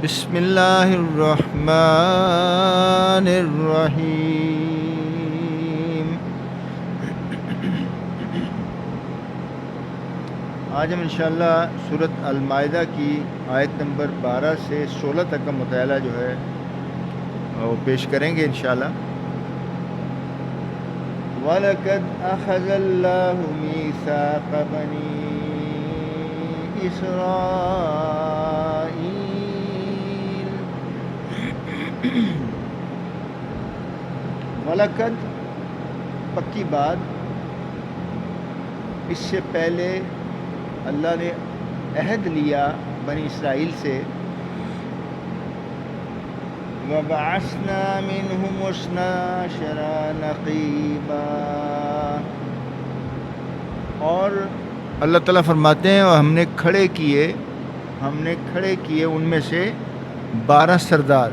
بسم اللہ الرحمن الرحیم۔ آج ہم انشاءاللہ سورۃ المائدہ کی آیت نمبر 12 سے 16 تک کا مطالعہ جو ہے وہ پیش کریں گے انشاءاللہ۔ وَلَقَدْ أَخَذَ اللَّهُ مِيثَاقَ بَنِي إِسْرَائِيلَ وَلَقَدْ پکی بات، اس سے پہلے اللہ نے عہد لیا بنی اسرائیل سے، وَبَعَثْنَا مِنْهُمُ اثْنَا عَشَرَ نَقِيبًا، اور اللہ تعالیٰ فرماتے ہیں اور ہم نے کھڑے کیے ان میں سے 12 سردار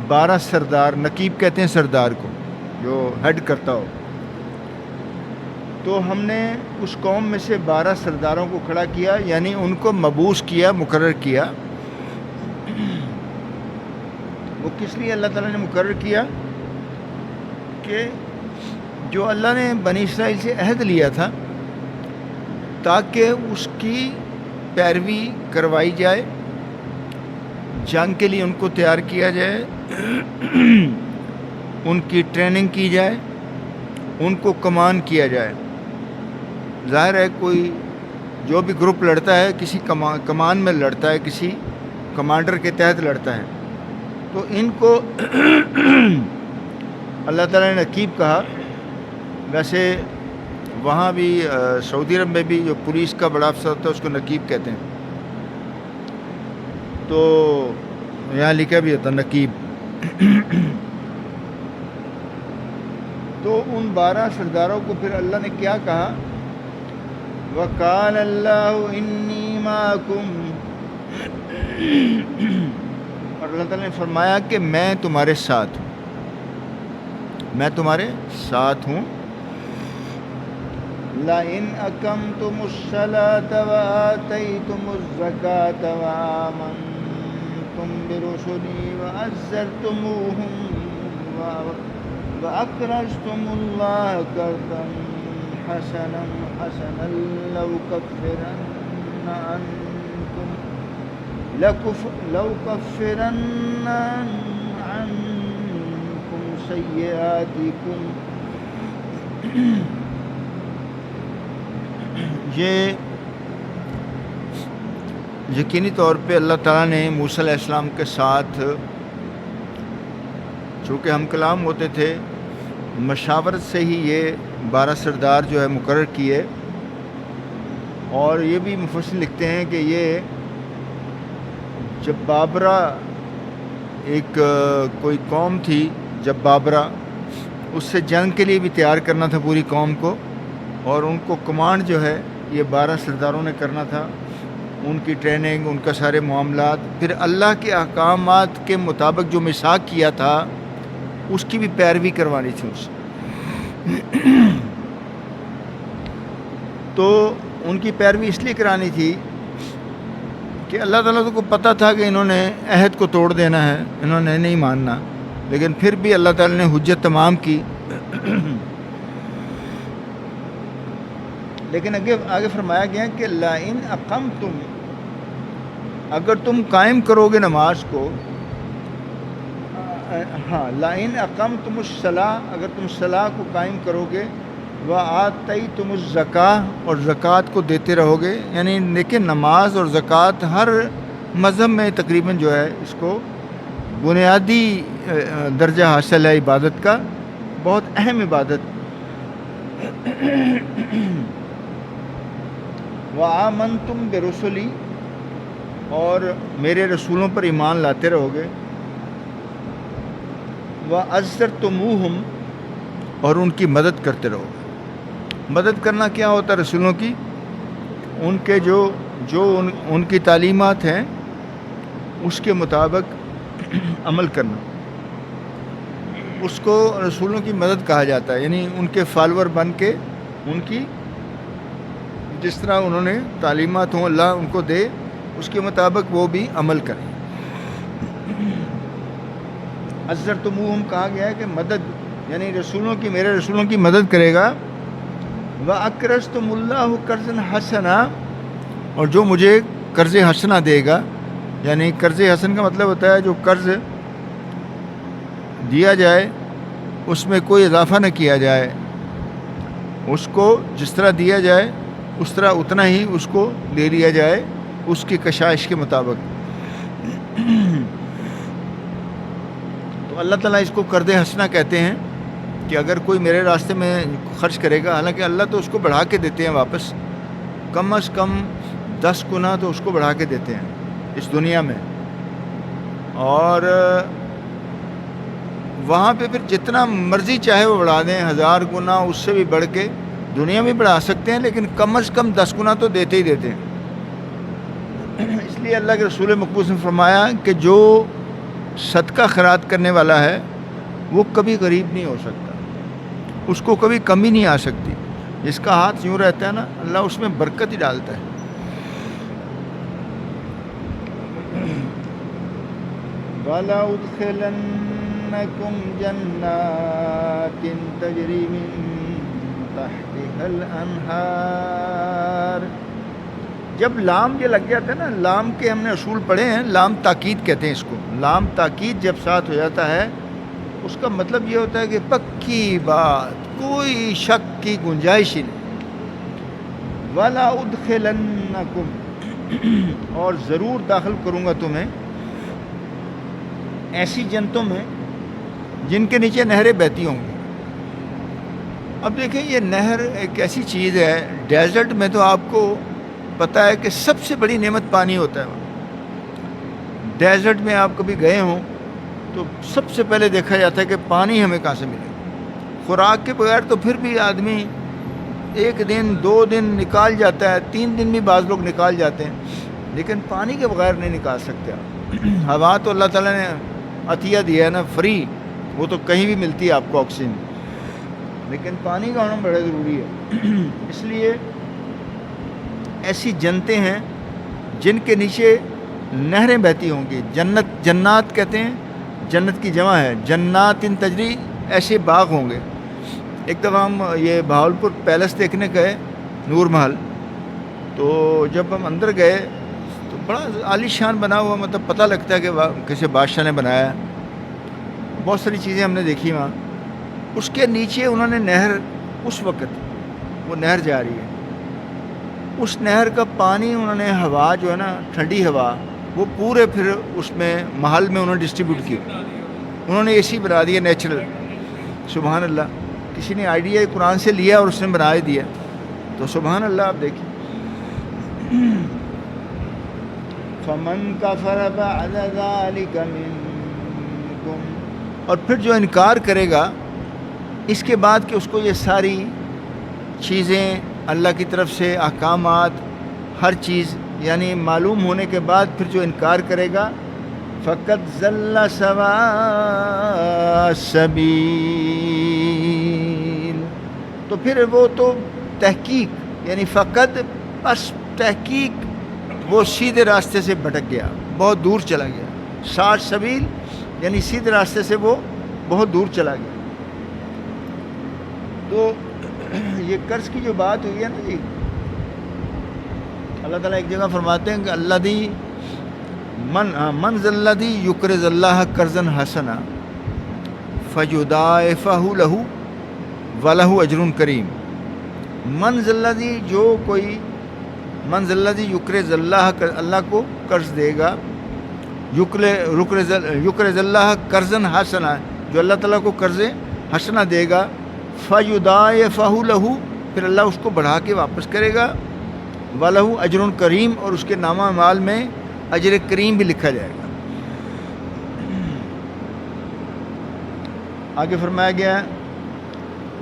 12 سردار، نقیب کہتے ہیں سردار کو جو ہیڈ کرتا ہو۔ تو ہم نے اس قوم میں سے 12 سرداروں کو کھڑا کیا، یعنی ان کو مبعوث کیا، مقرر کیا۔ وہ کس لیے اللہ تعالیٰ نے مقرر کیا؟ کہ جو اللہ نے بنی اسرائیل سے عہد لیا تھا تاکہ اس کی پیروی کروائی جائے، جنگ کے لیے ان کو تیار کیا جائے، ان کی ٹریننگ کی جائے، ان کو کمان کیا جائے۔ ظاہر ہے کوئی جو بھی گروپ لڑتا ہے کسی کمان میں لڑتا ہے، کسی کمانڈر کے تحت لڑتا ہے، تو ان کو اللہ تعالیٰ نے نقیب کہا۔ ویسے وہاں بھی سعودی عرب میں بھی جو پولیس کا بڑا افسر ہوتا ہے اس کو نقیب کہتے ہیں، تو یہاں لکھا بھی ہوتا نقیب۔ تو ان 12 سرداروں کو پھر اللہ نے کیا کہا؟ وَقَالَ اللَّهُ إِنِّي مَعَكُمْ، اور اللہ تعالیٰ نے فرمایا کہ میں تمہارے ساتھ ہوں، میں تمہارے ساتھ ہوں۔ لَئِنْ أَقَمْتُمُ الصَّلَاةَ وَآتَيْتُمُ الزَّكَاةَ وَآمَنْتُمْ بِرُسُلِي وَعَزَّرْتُمُوهُمْ وَأَقْرَضْتُمُ اللَّهَ قَرْضًا حَسَنًا لَأُكَفِّرَنَّ عَنْكُمْ سَيِّئَاتِكُمْ، یہ یقینی طور پہ اللہ تعالیٰ نے موسیٰ علیہ السلام کے ساتھ چونکہ ہم کلام ہوتے تھے، مشاورت سے ہی یہ 12 سردار جو ہے مقرر کیے۔ اور یہ بھی مفسر لکھتے ہیں کہ یہ جب بابرہ ایک کوئی قوم تھی، جب بابرہ اس سے جنگ کے لیے بھی تیار کرنا تھا پوری قوم کو، اور ان کو کمانڈ جو ہے یہ 12 سرداروں نے کرنا تھا، ان کی ٹریننگ، ان کا سارے معاملات، پھر اللہ کے احکامات کے مطابق جو میثاق کیا تھا اس کی بھی پیروی کروانی تھی اس سے۔ تو ان کی پیروی اس لیے کرانی تھی کہ اللہ تعالیٰ کو پتہ تھا کہ انہوں نے عہد کو توڑ دینا ہے، انہوں نے نہیں ماننا، لیکن پھر بھی اللہ تعالیٰ نے حجت تمام کی۔ لیکن آگے فرمایا گیا کہ لَئِنْ أَقَمْتُمْ، اگر تم قائم کرو گے نماز کو، لَئِنْ أَقَمْتُمُ الصَّلَاةَ، اگر تم صلاح کو قائم کرو گے، وَآتَيْتُمُ الزَّكَاةَ، اور زکوٰۃ کو دیتے رہو گے، یعنی لیکن نماز اور زکوٰۃ ہر مذہب میں تقریباً جو ہے اس کو بنیادی درجہ حاصل ہے عبادت کا، بہت اہم عبادت۔ وَآمَنْتُمْ بِرُسُلِي، اور میرے رسولوں پر ایمان لاتے رہو گے، وَعَزَّرْتُمُوهُمْ، اور ان کی مدد کرتے رہو گے۔ مدد کرنا کیا ہوتا ہے؟ رسولوں کی، ان کے جو ان کی تعلیمات ہیں اس کے مطابق عمل کرنا، اس کو رسولوں کی مدد کہا جاتا ہے، یعنی ان کے فالوور بن کے ان کی جس طرح انہوں نے تعلیمات ہوں اللہ ان کو دے اس کے مطابق وہ بھی عمل کریں۔ عزرتموہم کہا گیا ہے کہ مدد یعنی رسولوں کی، میرے رسولوں کی مدد کرے گا۔ وَأَقْرَضْتُمُ اللَّهُ قَرْضًا حَسَنًا، اور جو مجھے قرض حسنہ دے گا، یعنی قرض حسن کا مطلب ہوتا ہے جو قرض دیا جائے اس میں کوئی اضافہ نہ کیا جائے، اس کو جس طرح دیا جائے اس طرح اتنا ہی اس کو لے لیا جائے اس کی کشائش کے مطابق۔ تو اللہ تعالیٰ اس کو قرض حسنہ کہتے ہیں کہ اگر کوئی میرے راستے میں خرچ کرے گا، حالانکہ اللہ تو اس کو بڑھا کے دیتے ہیں واپس، کم از کم 10 گنا تو اس کو بڑھا کے دیتے ہیں اس دنیا میں، اور وہاں پہ پھر جتنا مرضی چاہے وہ بڑھا دیں، 1000 گنا اس سے بھی بڑھ کے دنیا میں بڑھا سکتے ہیں، لیکن کم از کم 10 گنا تو دیتے ہی دیتے ہیں۔ اس لیے اللہ کے رسول مقبوس نے فرمایا کہ جو صدقہ خیرات کرنے والا ہے وہ کبھی غریب نہیں ہو سکتا، اس کو کبھی کمی نہیں آ سکتی، جس کا ہاتھ یوں رہتا ہے نا اللہ اس میں برکت ہی ڈالتا ہے۔ وَلَأُدْخِلَنَّكُمْ جَنَّاتٍ تَجْرِي مِن تَحْتِهَا الْأَنْهَارُ، جب لام یہ لگ جاتا ہے نا، لام کے ہم نے اصول پڑھے ہیں، لام تاکید کہتے ہیں اس کو، لام تاکید جب ساتھ ہو جاتا ہے اس کا مطلب یہ ہوتا ہے کہ پکی بات، کوئی شک کی گنجائش ہی نہیں۔ وَلَا أُدْخِلَنَّكُمْ، اور ضرور داخل کروں گا تمہیں ایسی جنتوں میں جن کے نیچے نہریں بہتی ہوں گی۔ اب دیکھیں یہ نہر ایک ایسی چیز ہے، ڈیزرٹ میں تو آپ کو پتہ ہے کہ سب سے بڑی نعمت پانی ہوتا ہے۔ ڈیزرٹ میں آپ کبھی گئے ہوں تو سب سے پہلے دیکھا جاتا ہے کہ پانی ہمیں کہاں سے ملے۔ خوراک کے بغیر تو پھر بھی آدمی 1 دن 2 دن نکال جاتا ہے، 3 دن بھی بعض لوگ نکال جاتے ہیں، لیکن پانی کے بغیر نہیں نکال سکتے آپ۔ ہوا تو اللہ تعالیٰ نے عطیہ دیا ہے نا، فری، وہ تو کہیں بھی ملتی ہے آپ کو آکسیجن، لیکن پانی کا ہونا بڑا ضروری ہے۔ اس لیے ایسی جنتیں ہیں جن کے نیچے نہریں بہتی ہوں گی۔ جنات کہتے ہیں، جنت کی جمع ہے، جنات تجری، ایسے باغ ہوں گے۔ ایک دفعہ ہم یہ بہاولپور پیلس دیکھنے گئے، نور محل، تو جب ہم اندر گئے تو بڑا عالی شان بنا ہوا، مطلب پتہ لگتا ہے کہ کسی بادشاہ نے بنایا ہے، بہت ساری چیزیں ہم نے دیکھی وہاں۔ اس کے نیچے انہوں نے نہر، اس وقت وہ نہر جا رہی ہے، اس نہر کا پانی انہوں نے، ہوا جو ہے نا ٹھنڈی ہوا، وہ پورے پھر اس میں محل میں انہوں نے ڈسٹریبیوٹ کی، انہوں نے اے سی بنا دیا نیچرل۔ سبحان اللہ، کسی نے آئیڈیا قرآن سے لیا اور اس نے بنا دیا، تو سبحان اللہ آپ دیکھیں۔ فَمَن كَفَرَ بَعْدَ ذَلِكَ مِنكُمْ، اور پھر جو انکار کرے گا اس کے بعد کہ اس کو یہ ساری چیزیں اللہ کی طرف سے احکامات ہر چیز یعنی معلوم ہونے کے بعد پھر جو انکار کرے گا، فَقَدْ ضَلَّ سَوَاءَ السَّبِيلِ، تو پھر وہ تو تحقیق یعنی فقط بس تحقیق وہ سیدھے راستے سے بھٹک گیا، بہت دور چلا گیا۔ ساٹ سبیل یعنی سیدھے راستے سے وہ بہت دور چلا گیا۔ تو یہ قرض کی جو بات ہوئی ہے نا جی، اللہ تعالیٰ ایک جگہ فرماتے ہیں کہ من ذا الذی یقرض اللہ قرضا حسنا فیضاعفہ لہ ولہ اجر کریم۔ من ذا الذی، جو کوئی، من ذا الذی یقرض اللہ، اللہ کو قرض دے گا، یقرض اللہ قرضا حسنا، جو اللہ تعالیٰ کو قرض حسنا دے گا، فیضاعفہ لہ، پھر اللہ اس کو بڑھا کے واپس کرے گا، وَلَهُ اجر کریم، اور اس کے نامہ اعمال میں اجر کریم بھی لکھا جائے گا۔ آگے فرمایا گیا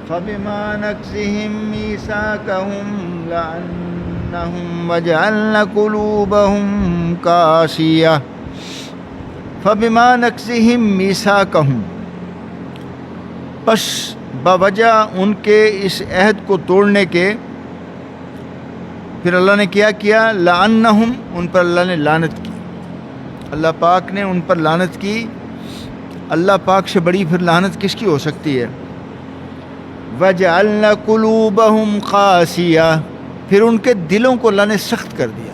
فَبِمَا نَقْضِهِم مِّيثَاقَهُمْ لَعَنَّهُمْ وَجَعَلْنَا قُلُوبَهُمْ قَاسِيَةً فَبِمَا نَقْضِهِم مِّيثَاقَهُمْ، پس بوجہ ان کے اس عہد کو توڑنے کے، پھر اللہ نے کیا کیا، لعنہم، ان پر اللہ نے لعنت کی، اللہ پاک نے ان پر لعنت کی۔ اللہ پاک سے بڑی پھر لعنت کس کی ہو سکتی ہے؟ وَجَعَلْنَا قُلُوبَهُمْ قَاسِيَةً، پھر ان کے دلوں کو اللہ نے سخت کر دیا،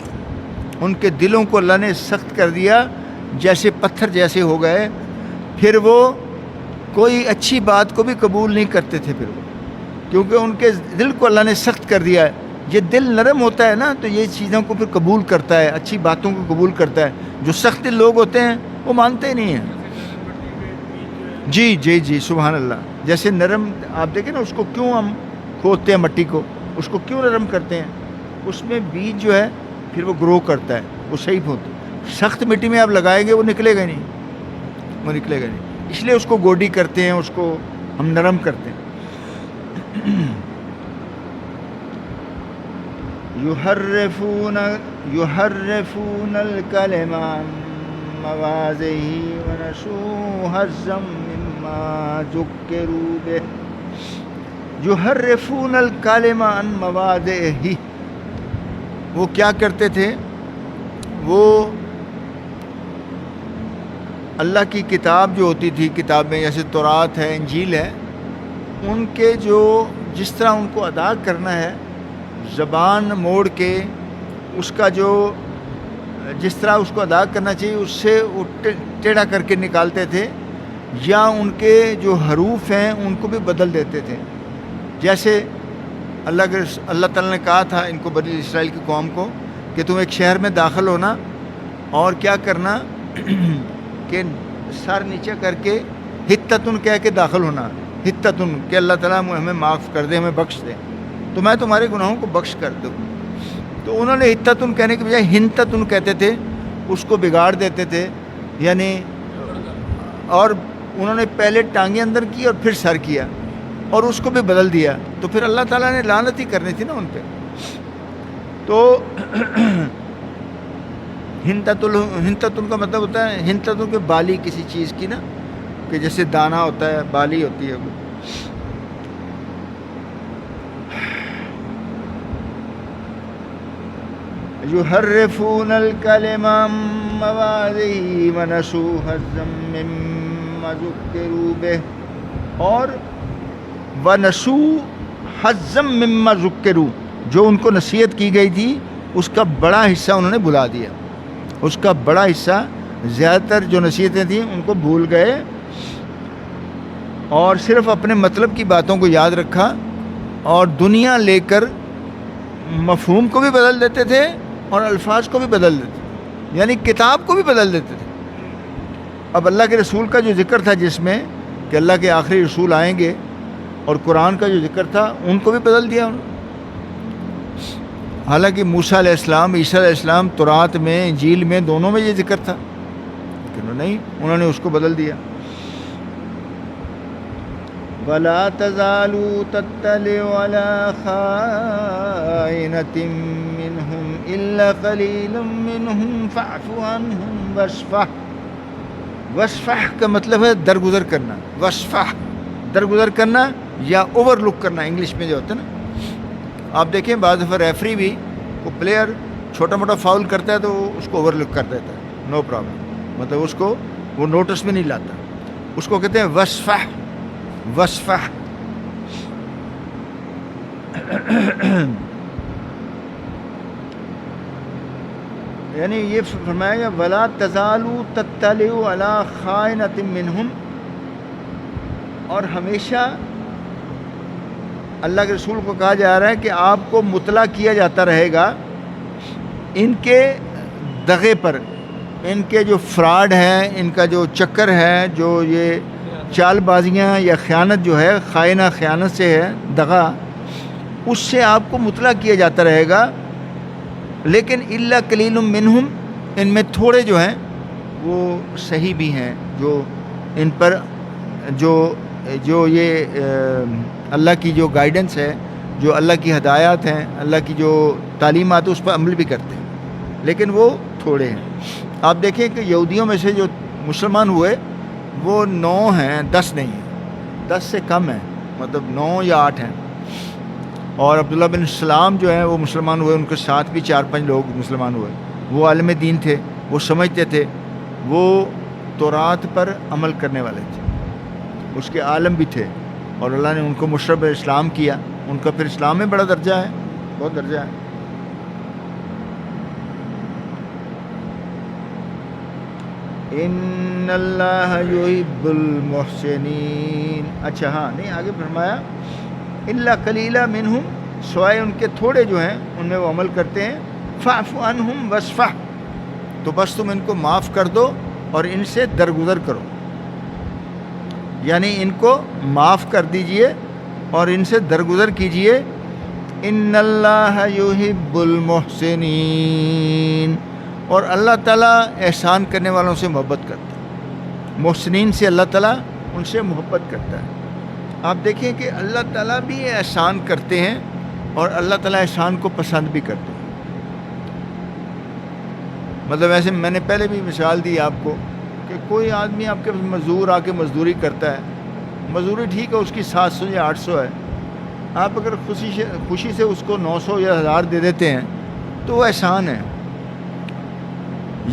ان کے دلوں کو اللہ نے سخت کر دیا، جیسے پتھر جیسے ہو گئے، پھر وہ کوئی اچھی بات کو بھی قبول نہیں کرتے تھے پھر وہ، کیونکہ ان کے دل کو اللہ نے سخت کر دیا ہے۔ یہ دل نرم ہوتا ہے نا تو یہ چیزوں کو پھر قبول کرتا ہے، اچھی باتوں کو قبول کرتا ہے۔ جو سخت دل لوگ ہوتے ہیں وہ مانتے ہی نہیں ہیں۔ جی جی جی سبحان اللہ، جیسے نرم آپ دیکھیں نا، اس کو کیوں ہم کھودتے ہیں مٹی کو، اس کو کیوں نرم کرتے ہیں؟ اس میں بیج جو ہے پھر وہ گرو کرتا ہے، وہ صحیح ہوتا ہے۔ سخت مٹی میں آپ لگائیں گے وہ نکلے گا نہیں، وہ نکلے گا نہیں، اس لیے اس کو گوڈی کرتے ہیں، اس کو ہم نرم کرتے ہیں۔ یحرفون الکلم عن مواضعہ ونسوا حظا مما ذکروا بہ۔ یحرفون الکلم عن مواضعہ، وہ کیا کرتے تھے؟ وہ اللہ کی کتاب جو ہوتی تھی، کتاب میں جیسے تورات ہے، انجیل ہے، ان کے جو جس طرح ان کو ادا کرنا ہے، زبان موڑ کے اس کا جو جس طرح اس کو ادا کرنا چاہیے اس سے وہ ٹیڑھا کر کے نکالتے تھے، یا ان کے جو حروف ہیں ان کو بھی بدل دیتے تھے۔ جیسے اللہ تعالیٰ نے کہا تھا ان کو، بنی اسرائیل کی قوم کو، کہ تم ایک شہر میں داخل ہونا اور کیا کرنا کہ سر نیچے کر کے حتتن کہہ کے داخل ہونا، حتتن کہ اللہ تعالیٰ ہمیں معاف کر دے، ہمیں بخش دے، تو میں تمہارے گناہوں کو بخش کر دوں۔ تو انہوں نے حتتن کہنے کے بجائے ہنتتن کہتے تھے، اس کو بگاڑ دیتے تھے، یعنی اور انہوں نے پہلے ٹانگیں اندر کی اور پھر سر کیا اور اس کو بھی بدل دیا، تو پھر اللہ تعالیٰ نے لعنت ہی کرنی تھی نا ان پہ۔ تو ہنتتن کا مطلب ہوتا ہے، ہنتتن کے بالی کسی چیز کی نا، کہ جیسے دانہ ہوتا ہے، بالی ہوتی ہے۔ یحرفون الکلم عن مواضعہ ونسوا حظا مما ذکروا بہ، اور ونسوا حظا مما ذکروا، جو ان کو نصیحت کی گئی تھی اس کا بڑا حصہ انہوں نے بھلا دیا، اس کا بڑا حصہ، زیادہ تر جو نصیحتیں تھیں ان کو بھول گئے، اور صرف اپنے مطلب کی باتوں کو یاد رکھا، اور دنیا لے کر مفہوم کو بھی بدل دیتے تھے اور الفاظ کو بھی بدل دیتے تھے، یعنی کتاب کو بھی بدل دیتے تھے۔ اب اللہ کے رسول کا جو ذکر تھا جس میں کہ اللہ کے آخری رسول آئیں گے، اور قرآن کا جو ذکر تھا ان کو بھی بدل دیا انہوں نے۔ حالانکہ موسیٰ علیہ السلام، عیسیٰ علیہ السلام، تورات میں، انجیل میں، دونوں میں یہ ذکر تھا، لیکن نہیں، انہوں نے اس کو بدل دیا۔ وَلَا تَزَالُوا تَطَّلِعُ عَلَىٰ خَائِنَةٍ مِّنْهُمْ إِلَّا قَلِيلًا مِّنْهُمْ فَاعْفُ عَنْهُمْ وَاصْفَحْ۔ وَاصْفَحْ کا مطلب ہے درگزر کرنا، وَاصْفَحْ درگزر کرنا یا اوور لک کرنا، انگلش میں جو ہوتا ہے نا۔ آپ دیکھیں بعض دفعہ ریفری بھی، وہ پلیئر چھوٹا موٹا فاؤل کرتا ہے تو اس کو اوور لک کر دیتا ہے، نو پرابلم، مطلب اس کو وہ نوٹس میں نہیں لاتا، اس کو کہتے ہیں وَاصْفَحْ، وَاصْفَحْ۔ یعنی یہ فرمایا گیا وَلَا تَزَالُوا تَطَّلِعُ عَلَىٰ خَائِنَةٍ مِّنْهُمْ، اور ہمیشہ اللہ کے رسول کو کہا جا رہا ہے کہ آپ کو مطلع کیا جاتا رہے گا ان کے دغے پر، ان کے جو فراڈ ہے، ان کا جو چکر ہے، جو یہ چال بازیاں یا خیانت جو ہے، خائنہ خیانت سے ہے، دغا، اس سے آپ کو مطلع کیا جاتا رہے گا، لیکن الا قلیل منہم، ان میں تھوڑے جو ہیں وہ صحیح بھی ہیں، جو ان پر جو یہ اللہ کی جو گائیڈنس ہے، جو اللہ کی ہدایات ہیں، اللہ کی جو تعلیمات اس پر عمل بھی کرتے ہیں، لیکن وہ تھوڑے ہیں۔ آپ دیکھیں کہ یہودیوں میں سے جو مسلمان ہوئے وہ 9 ہیں، 10 نہیں ہیں، 10 سے کم ہیں، مطلب 9 یا 8 ہیں۔ اور عبداللہ بن سلام جو ہیں وہ مسلمان ہوئے، ان کے ساتھ بھی 4-5 لوگ مسلمان ہوئے. وہ عالم دین تھے، وہ سمجھتے تھے، وہ تورات پر عمل کرنے والے تھے، اس کے عالم بھی تھے، اور اللہ نے ان کو مشرب اسلام کیا. ان کا پھر اسلام میں بڑا درجہ ہے، بہت درجہ ہے. ان اللہ یحب المحسنین. اچھا ہاں، نہیں آگے فرمایا الا قلیلا منہم، سوائے ان کے تھوڑے جو ہیں ان میں وہ عمل کرتے ہیں. فاعف عنہم واصفح، تو بس تم ان کو معاف کر دو اور ان سے درگزر کرو، یعنی ان کو معاف کر دیجئے اور ان سے درگزر کیجئے. ان اللہ یحب المحسنین، اور اللہ تعالیٰ احسان کرنے والوں سے محبت کرتا ہے. محسنین سے اللہ تعالیٰ ان سے محبت کرتا ہے. آپ دیکھیں کہ اللہ تعالیٰ بھی احسان کرتے ہیں اور اللہ تعالیٰ احسان کو پسند بھی کرتے ہیں. مطلب ایسے میں نے پہلے بھی مثال دی آپ کو کہ کوئی آدمی آپ کے مزدور آ کے مزدوری کرتا ہے، مزدوری ٹھیک ہے اس کی 700 یا 800 ہے، آپ اگر خوشی سے اس کو 900 یا 1000 دے دیتے ہیں تو وہ احسان ہے.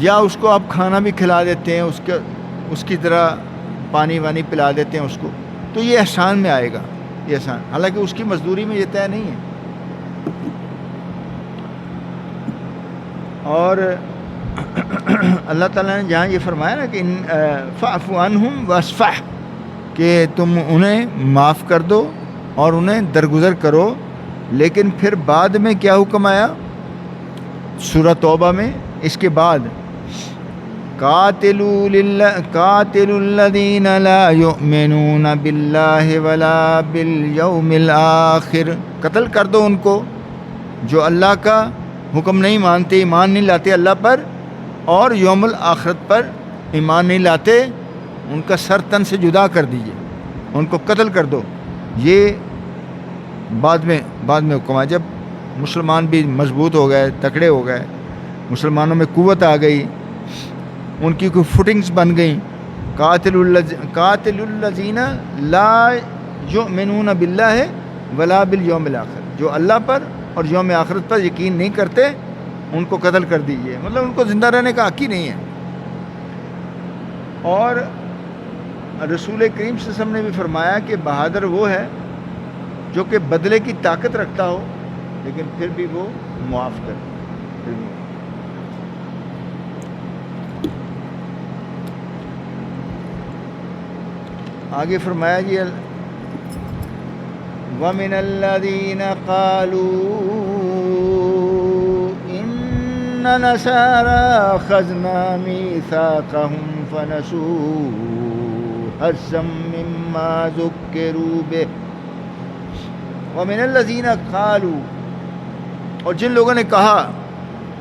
یا اس کو آپ کھانا بھی کھلا دیتے ہیں، اس کی طرح پانی وانی پلا دیتے ہیں اس کو، تو یہ احسان میں آئے گا، یہ احسان، حالانکہ اس کی مزدوری میں یہ طے نہیں ہے. اور اللہ تعالیٰ نے جہاں یہ فرمایا نا کہ فاعف عنہم واصفح، کہ تم انہیں معاف کر دو اور انہیں درگزر کرو، لیکن پھر بعد میں کیا حکم آیا سورہ توبہ میں اس کے بعد؟ قاتلوا الذین لا یؤمنون باللہ ولا بالیوم الآخر، قتل کر دو ان کو جو اللہ کا حکم نہیں مانتے، ایمان نہیں لاتے اللہ پر، اور یوم الآخرت پر ایمان نہیں لاتے. ان کا سر تن سے جدا کر دیجئے، ان کو قتل کر دو. یہ بعد میں حکم آیا جب مسلمان بھی مضبوط ہو گئے، تکڑے ہو گئے، مسلمانوں میں قوت آ گئی، ان کی کوئی فوٹنگز بن گئیں. قاتل الذین لا یؤمنون باللہ ولا بالیوم الآخر، جو اللہ پر اور یوم آخرت پر یقین نہیں کرتے ان کو قتل کر دیجئے. مطلب ان کو زندہ رہنے کا حق ہی نہیں ہے. اور رسول کریم صلی اللہ علیہ وسلم نے بھی فرمایا کہ بہادر وہ ہے جو کہ بدلے کی طاقت رکھتا ہو لیکن پھر بھی وہ معاف کرے. آگے فرمایا جی وَمِنَ الَّذِينَ قَالُوا إِنَّ نَصَارَىٰ أَخَذْنَا مِيثَاقَهُمْ فَنَسُوا حَظًّا مِّمَّا ذُكِّرُوا بِهِ وَمِنَ الَّذِينَ قَالُوا، اور جن لوگوں نے کہا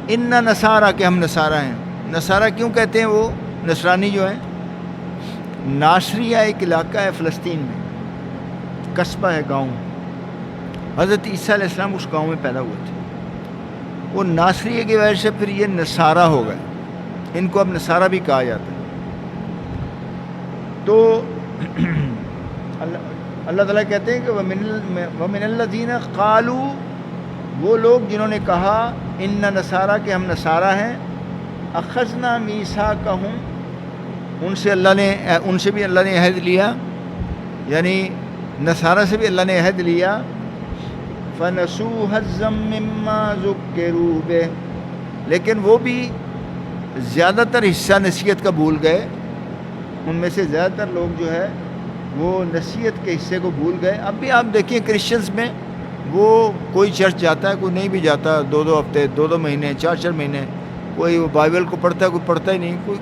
اِنَّ نَصَارَىٰ، کہ ہم نصارہ ہیں. نصارہ کیوں کہتے ہیں؟ وہ نصرانی جو ہیں. ناصریہ ایک علاقہ ہے فلسطین میں، قصبہ ہے، گاؤں. حضرت عیسیٰ علیہ السلام اس گاؤں میں پیدا ہوئے تھے. وہ ناصریہ کی وجہ سے پھر یہ نصارہ ہو گئے. ان کو اب نصارہ بھی کہا جاتا ہے. تو اللہ تعالیٰ کہتے ہیں کہ وَمِنَ الَّذِينَ قَالُوا، وہ لوگ جنہوں نے کہا اِنَّ نَصَارَىٰ، کہ ہم نصارہ ہیں، أَخَذْنَا مِيثَاقَهُمْ، ان سے بھی اللہ نے عہد لیا، یعنی نصارہ سے بھی اللہ نے عہد لیا. فَنَسُوا حَظًّا مِّمَّا ذُكِّرُوا بِهِ، لیکن وہ بھی زیادہ تر حصہ نصیحت کا بھول گئے. ان میں سے زیادہ تر لوگ جو ہے وہ نصیحت کے حصے کو بھول گئے. اب بھی آپ دیکھیں کرسچنز میں وہ کوئی چرچ جاتا ہے، کوئی نہیں بھی جاتا، 2 ہفتے، 2 مہینے، 4 مہینے. کوئی وہ بائبل کو پڑھتا ہے، کوئی پڑھتا ہی نہیں. کوئی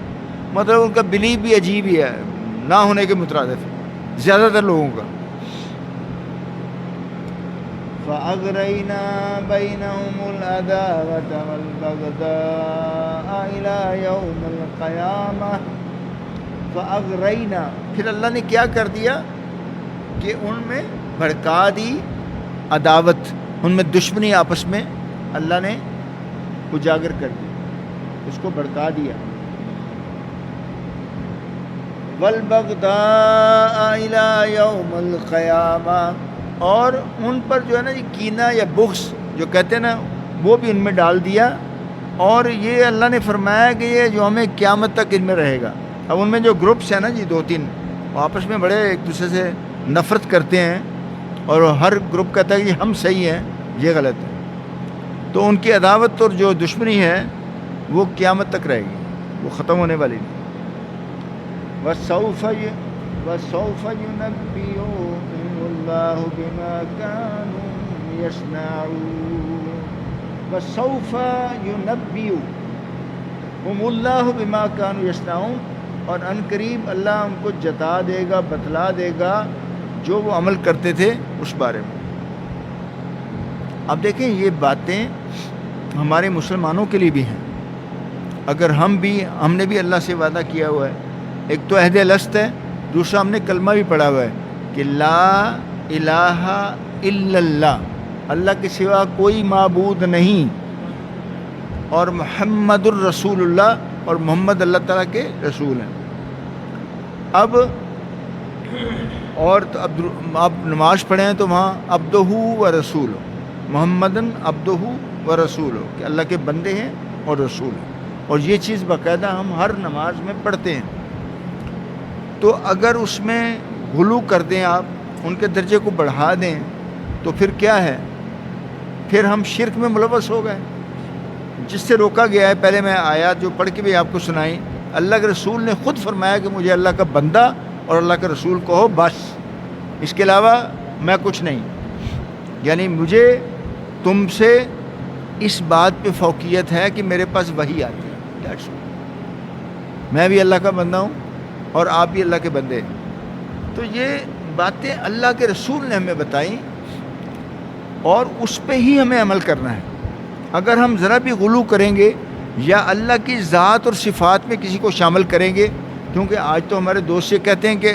مطلب ان کا بلیف بھی عجیب ہی ہے، نہ ہونے کے مترادف زیادہ تر لوگوں کا. فَأَغْرَيْنَا بَيْنَهُمُ الْعَدَاوَةَ وَالْبَغْضَاءَ إِلَىٰ يَوْمِ الْقِيَامَةِ. فَأَغْرَيْنَا، پھر اللہ نے کیا کر دیا کہ ان میں بھڑکا دی عداوت، ان میں دشمنی آپس میں اللہ نے اجاگر کر دی، اس کو بھڑکا دیا. وَالْبَغْضَاءَ إِلَىٰ يَوْمِ الْقِيَامَةِ، اور ان پر جو ہے نا یہ کینہ یا بغض جو کہتے ہیں نا وہ بھی ان میں ڈال دیا، اور یہ اللہ نے فرمایا کہ یہ جو ہمیں قیامت تک ان میں رہے گا۔ اب ان میں جو گروپس ہیں نا جی 2-3، وہ آپس میں بڑے ایک دوسرے سے نفرت کرتے ہیں، اور ہر گروپ کہتا ہے کہ ہم صحیح ہیں، یہ غلط ہے۔ تو ان کی عداوت اور جو دشمنی ہے وہ قیامت تک رہے گی، وہ ختم ہونے والی نہیں۔ وَسَوْفَ يُنَبِّئُهُمُ اللَّهُ بِمَا كَانُوا يَصْنَعُونَ۔ وَسَوْفَ يُنَبِّئُهُمُ اللَّهُ بِمَا كَانُوا يَصْنَعُونَ، اور ان قریب اللہ ان کو جتا دے گا، بتلا دے گا جو وہ عمل کرتے تھے اس بارے میں۔ اب دیکھیں یہ باتیں ہمارے مسلمانوں کے لیے بھی ہیں۔ اگر ہم نے بھی اللہ سے وعدہ کیا ہوا ہے، ایک تو عہد الست ہے، دوسرا ہم نے کلمہ بھی پڑھا ہوا ہے کہ لا الہ الا اللہ، اللہ کے سوا کوئی معبود نہیں، اور محمد الرسول اللہ، اور محمد اللہ تعالیٰ کے رسول ہیں۔ اب اور آپ نماز پڑھیں تو وہاں عبدہ و رسول، محمدن عبدہ و رسول، کہ اللہ کے بندے ہیں اور رسول ہیں، اور یہ چیز باقاعدہ ہم ہر نماز میں پڑھتے ہیں۔ تو اگر اس میں غلو کر دیں، آپ ان کے درجے کو بڑھا دیں، تو پھر کیا ہے؟ پھر ہم شرک میں ملوث ہو گئے، جس سے روکا گیا ہے۔ پہلے میں آیات جو پڑھ کے بھی آپ کو سنائی، اللہ کے رسول نے خود فرمایا کہ مجھے اللہ کا بندہ اور اللہ کا رسول کہو، بس اس کے علاوہ میں کچھ نہیں، یعنی مجھے تم سے اس بات پہ فوقیت ہے کہ میرے پاس وحی آتی ہے، میں بھی اللہ کا بندہ ہوں اور آپ بھی اللہ کے بندے ہیں۔ تو یہ باتیں اللہ کے رسول نے ہمیں بتائیں، اور اس پہ ہی ہمیں عمل کرنا ہے۔ اگر ہم ذرا بھی غلو کریں گے یا اللہ کی ذات اور صفات میں کسی کو شامل کریں گے، کیونکہ آج تو ہمارے دوست یہ کہتے ہیں کہ